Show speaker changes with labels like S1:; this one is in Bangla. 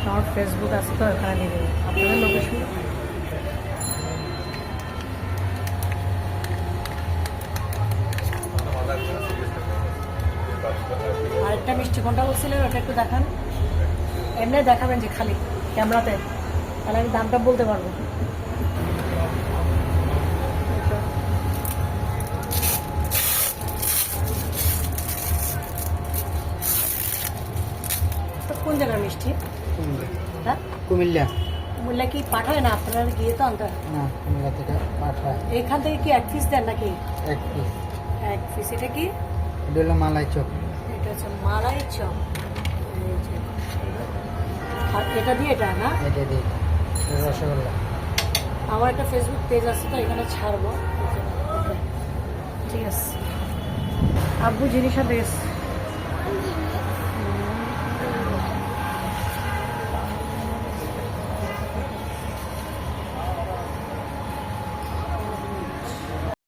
S1: আমার ফেসবুক আছে তো ওখানে দিয়ে দেবো আপনাদের লোকেশন। আরেকটা মিষ্টি কোনটা বলছিলেন ওটা একটু দেখান, এমনি দেখাবেন যে খালি ক্যামেরাতে, তাহলে আমি দামটা বলতে পারবো। তো কোন জায়গার মিষ্টি? হ্যাঁ
S2: কুমিল্লা।
S1: কুমিল্লা কি পাঠায় না আপনারা গিয়ে তো আনতে?
S2: না, কুমিল্লা থেকে পাঠায়।
S1: এখান থেকে কি এক পিস দেন নাকি?
S2: এক পিস।
S1: এক পিস। এটা কি?
S2: এটা হলো মালাই চপ।
S1: এটা হচ্ছে মালাই চপ। আর এটা দিয়ে এটা না?
S2: এটা দিয়ে রসগোল্লা।
S1: আমার একটা ফেসবুক পেজ আছে তো এখানে ছাড়বো। ঠিক আছে, আব্বু জিনিসটা বেশ